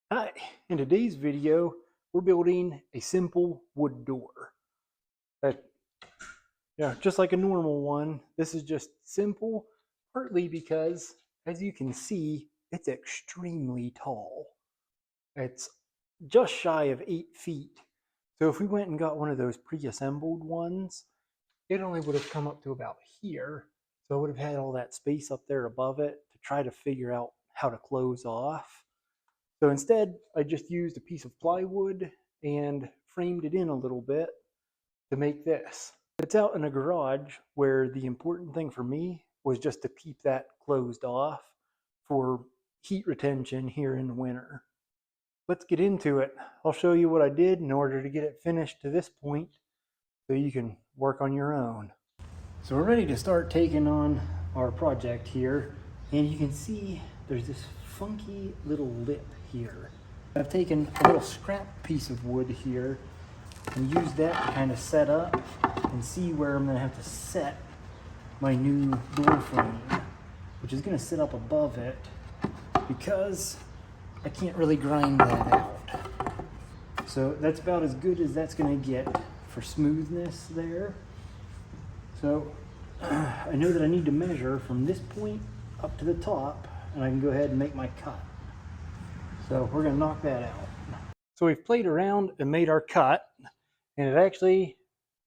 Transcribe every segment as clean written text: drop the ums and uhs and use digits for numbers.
Hi, in today's video, we're building a simple wood door. That, just like a normal one, this is just simple, partly because, as you can see, it's extremely tall. It's just shy of 8 feet. So if we went and got one of those pre-assembled ones, it only would have come up to about here. So I would have had all that space up there above it to try to figure out how to close off. So instead, I just used a piece of plywood and framed it in a little bit to make this. It's out in a garage where the important thing for me was just to keep that closed off for heat retention here in the winter. Let's get into it. I'll show you what I did in order to get it finished to this point so you can work on your own. So we're ready to start taking on our project here, and you can see there's this funky little lip here. I've taken a little scrap piece of wood here and used that to kind of set up and see where I'm going to have to set my new door frame, which is going to sit up above it because I can't really grind that out. So that's about as good as that's going to get for smoothness there. So I know that I need to measure from this point up to the top, and I can go ahead and make my cut. So we're going to knock that out. So we've played around and made our cut, and it actually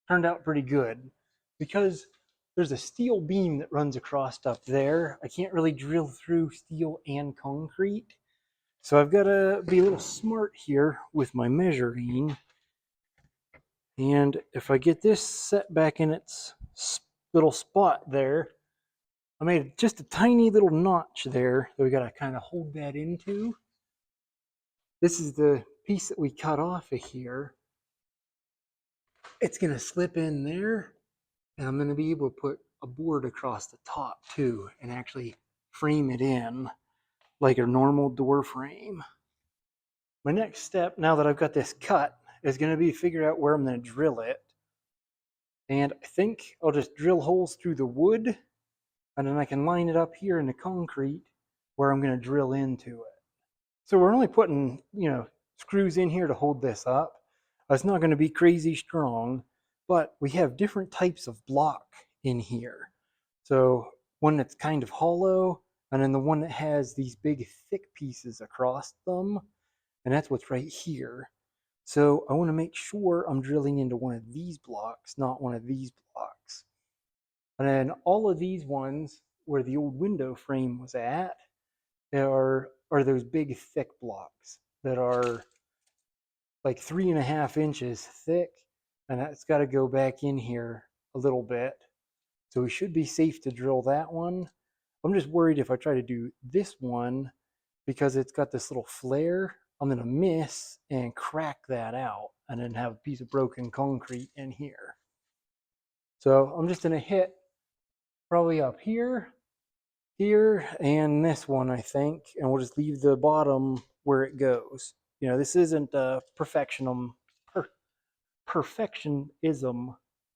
turned out pretty good because there's a steel beam that runs across up there. I can't really drill through steel and concrete. So I've got to be a little smart here with my measuring. And if I get this set back in its little spot there, I made just a tiny little notch there that we got to kind of hold that into. This is the piece that we cut off of here. It's going to slip in there, and I'm going to be able to put a board across the top too and actually frame it in like a normal door frame. My next step, now that I've got this cut, is going to be figure out where I'm going to drill it. And I think I'll just drill holes through the wood, and then I can line it up here in the concrete where I'm going to drill into it. So we're only putting, screws in here to hold this up. It's not going to be crazy strong, but we have different types of block in here. So one that's kind of hollow, and then the one that has these big thick pieces across them, and that's what's right here. So I want to make sure I'm drilling into one of these blocks, not one of these blocks. And then all of these ones where the old window frame was at are those big thick blocks that are like 3.5 inches thick, and that's got to go back in here a little bit. So we should be safe to drill that one. I'm just worried if I try to do this one, because it's got this little flare, I'm going to miss and crack that out and then have a piece of broken concrete in here. So I'm just going to hit probably up here, here, and this one, I think, and we'll just leave the bottom where it goes. This isn't a perfectionism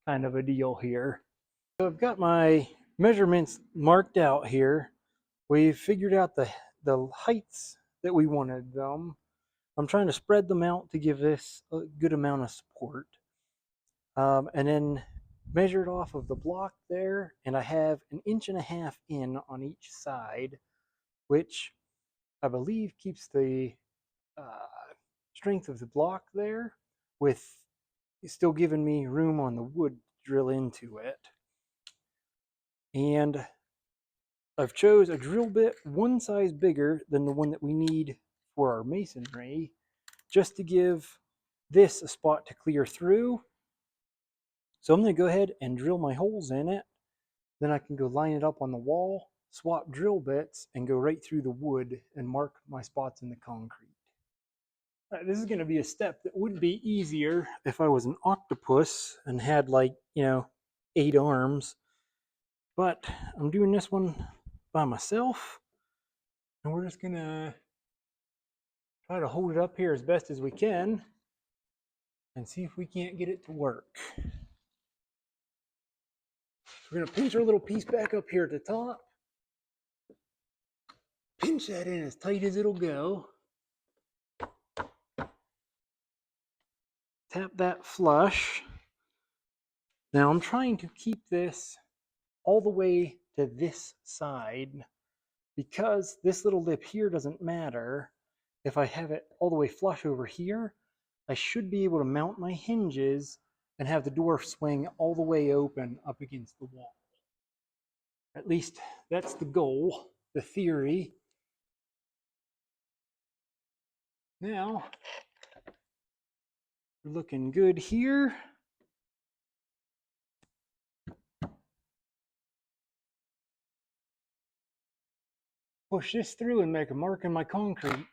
kind of a deal here. So I've got my measurements marked out here. We've figured out the heights that we wanted them. I'm trying to spread them out to give this a good amount of support. And then measured off of the block there, and I have 1.5 inches in on each side, which I believe keeps the strength of the block there, with still giving me room on the wood to drill into it. And I've chose a drill bit one size bigger than the one that we need for our masonry, just to give this a spot to clear through. So I'm going to go ahead and drill my holes in it. Then I can go line it up on the wall, swap drill bits, and go right through the wood and mark my spots in the concrete. This is going to be a step that would be easier if I was an octopus and had 8 arms. But I'm doing this one by myself, and we're just going to try to hold it up here as best as we can and see if we can't get it to work. We're going to pinch our little piece back up here at the top. Pinch that in as tight as it'll go. tap that flush. Now I'm trying to keep this all the way to this side because this little lip here doesn't matter. If I have it all the way flush over here, I should be able to mount my hinges and have the door swing all the way open up against the wall. At least that's the goal, the theory. Now, we're looking good here. Push this through and make a mark in my concrete.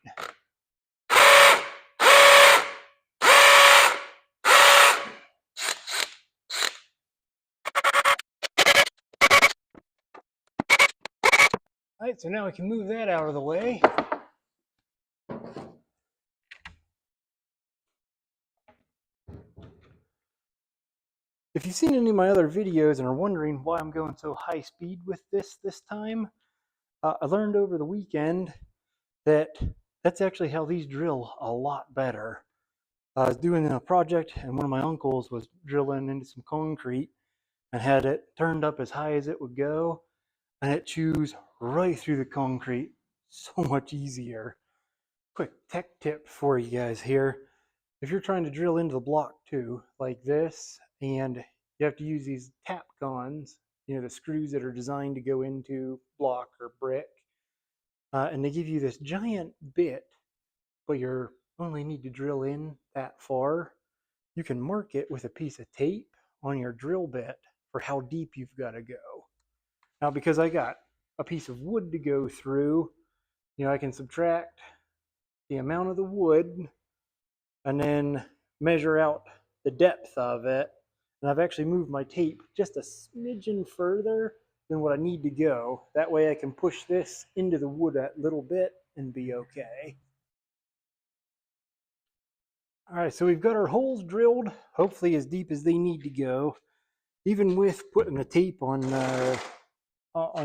All right, so now we can move that out of the way. If you've seen any of my other videos and are wondering why I'm going so high speed with this time, I learned over the weekend that that's actually how these drill a lot better. I was doing a project and one of my uncles was drilling into some concrete and had it turned up as high as it would go, and it chews right through the concrete. So much easier. Quick tech tip for you guys here. If you're trying to drill into the block too, like this, and you have to use these tap guns, you know, the screws that are designed to go into block or brick, and they give you this giant bit, but you only need to drill in that far. You can mark it with a piece of tape on your drill bit for how deep you've got to go. Now, because I got a piece of wood to go through, you know, I can subtract the amount of the wood and then measure out the depth of it. And I've actually moved my tape just a smidgen further than what I need to go. That way I can push this into the wood a little bit and be okay. All right, so we've got our holes drilled, hopefully as deep as they need to go. Even with putting the tape on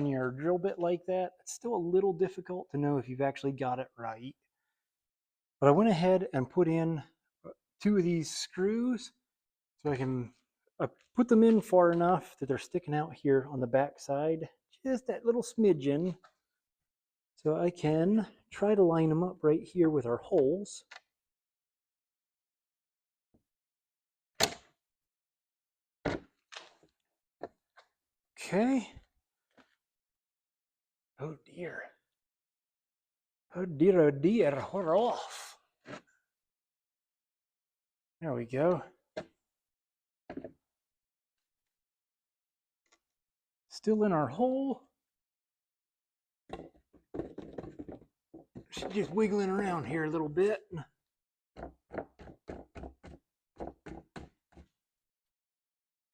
your drill bit like that, it's still a little difficult to know if you've actually got it right. But I went ahead and put in 2 of these screws so I can put them in far enough that they're sticking out here on the back side, just that little smidgen, so I can try to line them up right here with our holes. Okay. Oh dear. Oh dear, oh dear, we're off. There we go. Still in our hole. She's just wiggling around here a little bit. All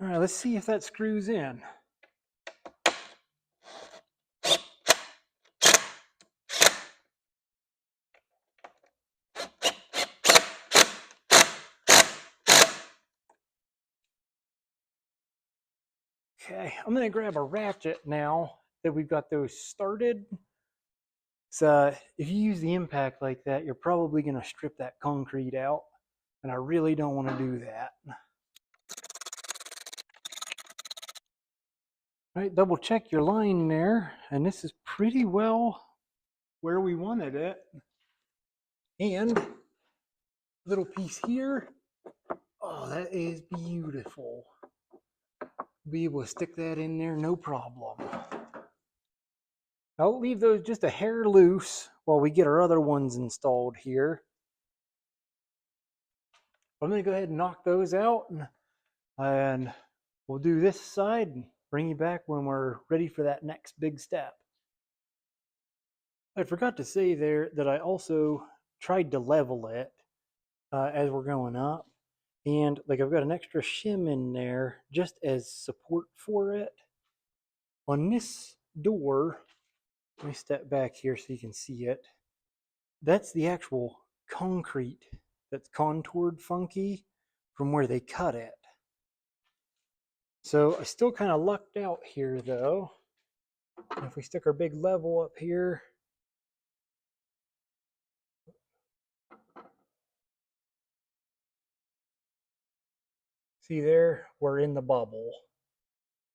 right, let's see if that screws in. Okay, I'm gonna grab a ratchet now that we've got those started. So if you use the impact like that, you're probably gonna strip that concrete out, and I really don't want to do that. All right, double check your line there, and this is pretty well where we wanted it. And a little piece here. Oh, that is beautiful. Be able to stick that in there, no problem. I'll leave those just a hair loose while we get our other ones installed here. I'm going to go ahead and knock those out, and we'll do this side and bring you back when we're ready for that next big step. I forgot to say there that I also tried to level it as we're going up. And like I've got an extra shim in there just as support for it. On this door, let me step back here so you can see it. That's the actual concrete that's contoured funky from where they cut it. So I still kind of lucked out here though. If we stick our big level up here, See there, we're in the bubble.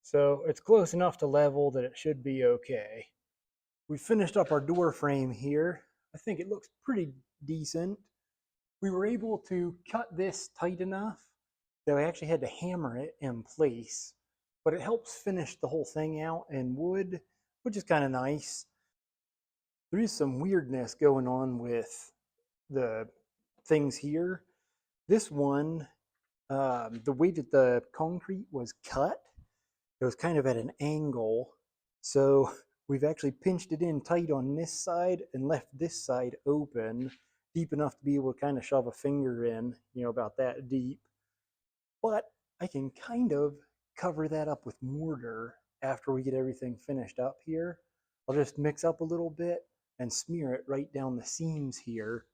So it's close enough to level that it should be okay. We finished up our door frame here. I think it looks pretty decent. We were able to cut this tight enough that we actually had to hammer it in place, but it helps finish the whole thing out in wood, which is kind of nice. There is some weirdness going on with the things here. This one, the way that the concrete was cut, it was kind of at an angle. So we've actually pinched it in tight on this side and left this side open, deep enough to be able to kind of shove a finger in, about that deep. But I can kind of cover that up with mortar after we get everything finished up here. I'll just mix up a little bit and smear it right down the seams here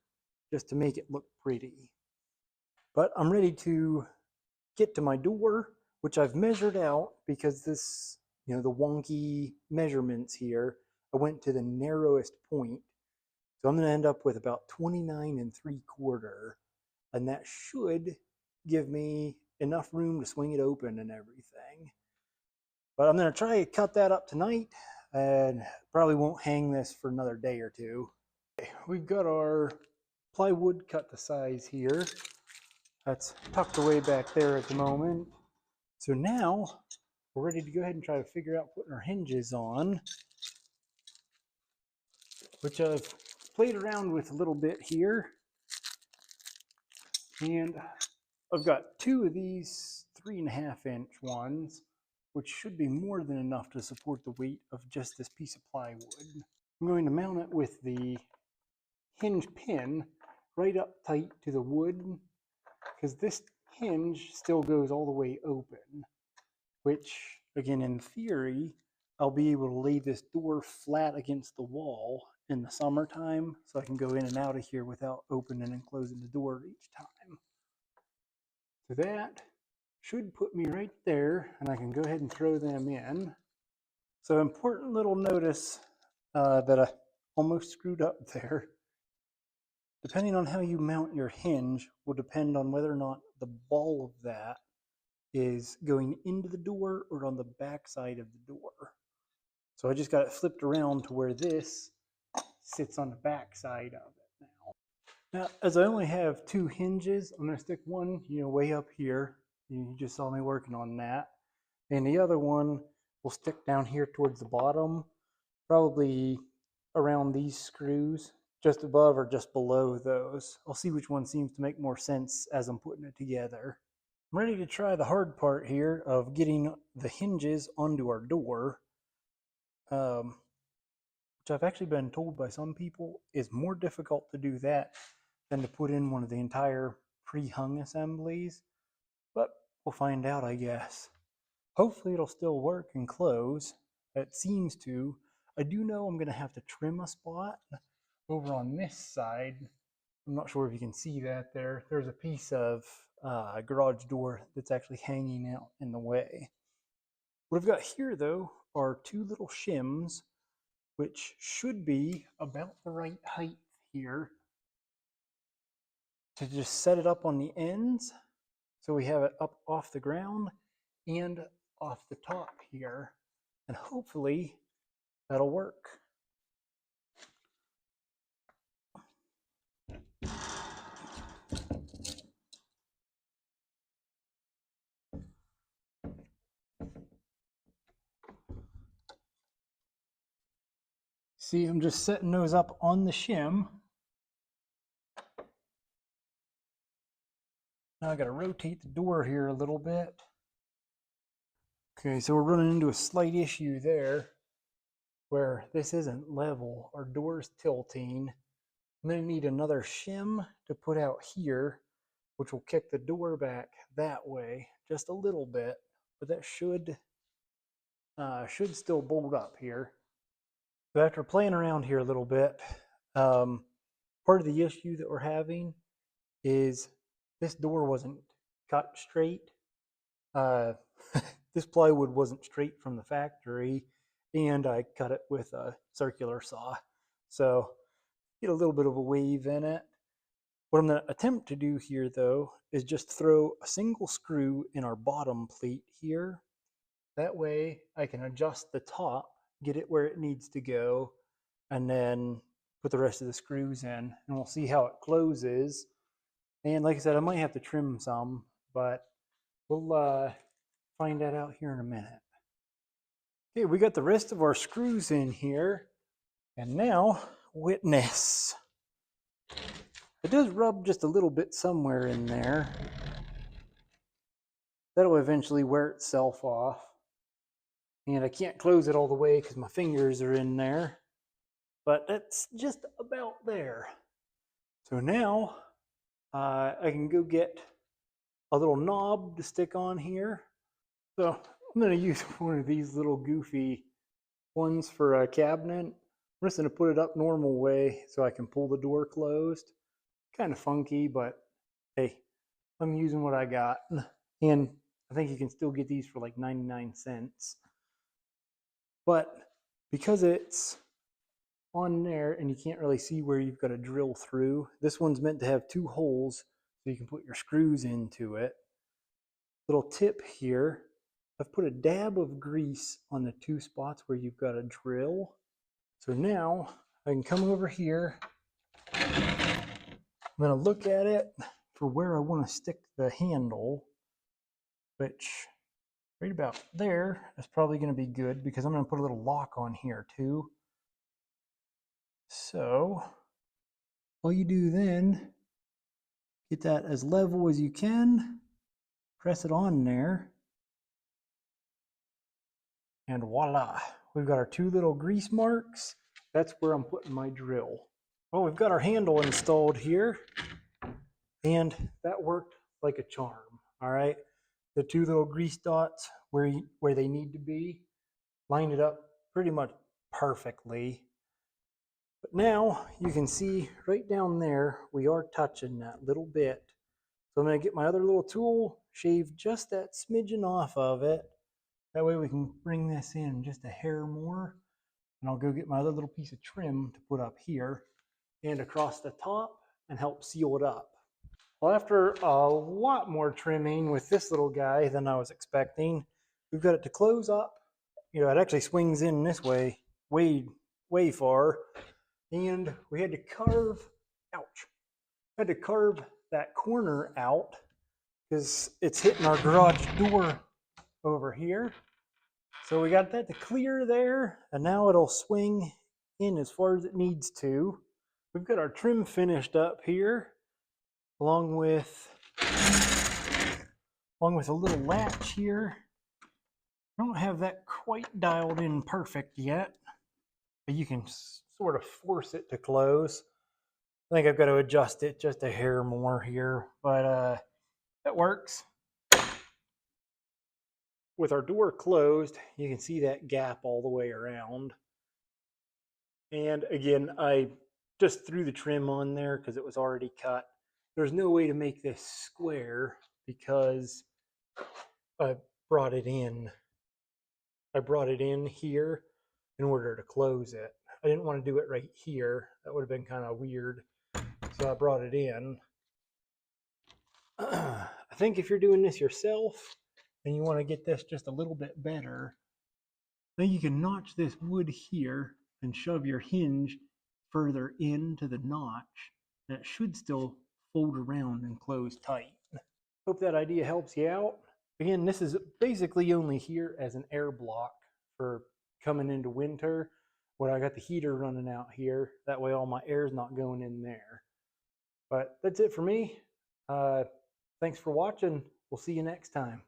just to make it look pretty. But I'm ready to get to my door, which I've measured out because this, the wonky measurements here, I went to the narrowest point. So I'm going to end up with about 29 3/4, and that should give me enough room to swing it open and everything. But I'm going to try to cut that up tonight, and probably won't hang this for another day or two. Okay, we've got our plywood cut to size here. That's tucked away back there at the moment. So now we're ready to go ahead and try to figure out putting our hinges on, which I've played around with a little bit here. And I've got 2 of these 3.5-inch ones, which should be more than enough to support the weight of just this piece of plywood. I'm going to mount it with the hinge pin right up tight to the wood, because this hinge still goes all the way open, which, again, in theory, I'll be able to lay this door flat against the wall in the summertime, so I can go in and out of here without opening and closing the door each time. So that should put me right there, and I can go ahead and throw them in. So important little notice that I almost screwed up there. Depending on how you mount your hinge will depend on whether or not the ball of that is going into the door or on the back side of the door. So I just got it flipped around to where this sits on the back side of it now. Now, as I only have 2 hinges, I'm going to stick one, way up here. You just saw me working on that. And the other one will stick down here towards the bottom, probably around these screws, just above or just below those. I'll see which one seems to make more sense as I'm putting it together. I'm ready to try the hard part here of getting the hinges onto our door, which I've actually been told by some people is more difficult to do that than to put in one of the entire pre-hung assemblies. But we'll find out, I guess. Hopefully it'll still work and close. It seems to. I do know I'm going to have to trim a spot over on this side. I'm not sure if you can see that there. There's a piece of garage door that's actually hanging out in the way. What I've got here, though, are 2 little shims, which should be about the right height here to just set it up on the ends so we have it up off the ground and off the top here, and hopefully that'll work. See, I'm just setting those up on the shim. Now I got to rotate the door here a little bit. Okay, so we're running into a slight issue there where this isn't level. Our door's tilting. I'm going to need another shim to put out here, which will kick the door back that way just a little bit, but that should still bolt up here. So after playing around here a little bit, part of the issue that we're having is this door wasn't cut straight. This plywood wasn't straight from the factory, and I cut it with a circular saw. So get a little bit of a wave in it. What I'm going to attempt to do here, though, is just throw a single screw in our bottom plate here. That way I can adjust the top, get it where it needs to go, and then put the rest of the screws in, and we'll see how it closes. And like I said, I might have to trim some, but we'll find that out here in a minute. Okay, we got the rest of our screws in here, and now witness. It does rub just a little bit somewhere in there. That'll eventually wear itself off. And I can't close it all the way because my fingers are in there. But that's just about there. So now I can go get a little knob to stick on here. So I'm going to use one of these little goofy ones for a cabinet. I'm just going to put it up normal way so I can pull the door closed. Kind of funky, but hey, I'm using what I got. And I think you can still get these for like 99 cents. But because it's on there and you can't really see where you've got to drill through, this one's meant to have 2 holes so you can put your screws into it. Little tip here, I've put a dab of grease on the 2 spots where you've got to drill. So now I can come over here. I'm going to look at it for where I want to stick the handle, which right about there is probably going to be good because I'm going to put a little lock on here too. So all you do then, get that as level as you can, press it on there, and voila, we've got our 2 little grease marks. That's where I'm putting my drill. Well, we've got our handle installed here, and that worked like a charm. All right, the 2 little grease dots where they need to be, lined it up pretty much perfectly. But now you can see right down there, we are touching that little bit. So I'm going to get my other little tool, shave just that smidgen off of it. That way we can bring this in just a hair more. And I'll go get my other little piece of trim to put up here and across the top and help seal it up. Well, after a lot more trimming with this little guy than I was expecting, we've got it to close up. You know, it actually swings in this way, way far. And we had to carve, had to carve that corner out because it's hitting our garage door over here. So we got that to clear there, and now it'll swing in as far as it needs to. We've got our trim finished up here, along with a little latch here. I don't have that quite dialed in perfect yet, but you can sort of force it to close. I think I've got to adjust it just a hair more here, but that works. With our door closed, you can see that gap all the way around. And again, I just threw the trim on there because it was already cut. There's no way to make this square because I brought it in. I brought it in here in order to close it. I didn't want to do it right here. That would have been kind of weird. So I brought it in. I think if you're doing this yourself and you want to get this just a little bit better, then you can notch this wood here and shove your hinge further into the notch. That should still fold around and close tight. Hope that idea helps you out. Again, this is basically only here as an air block for coming into winter when I got the heater running out here. That way all my air is not going in there. But that's it for me. Thanks for watching. We'll see you next time.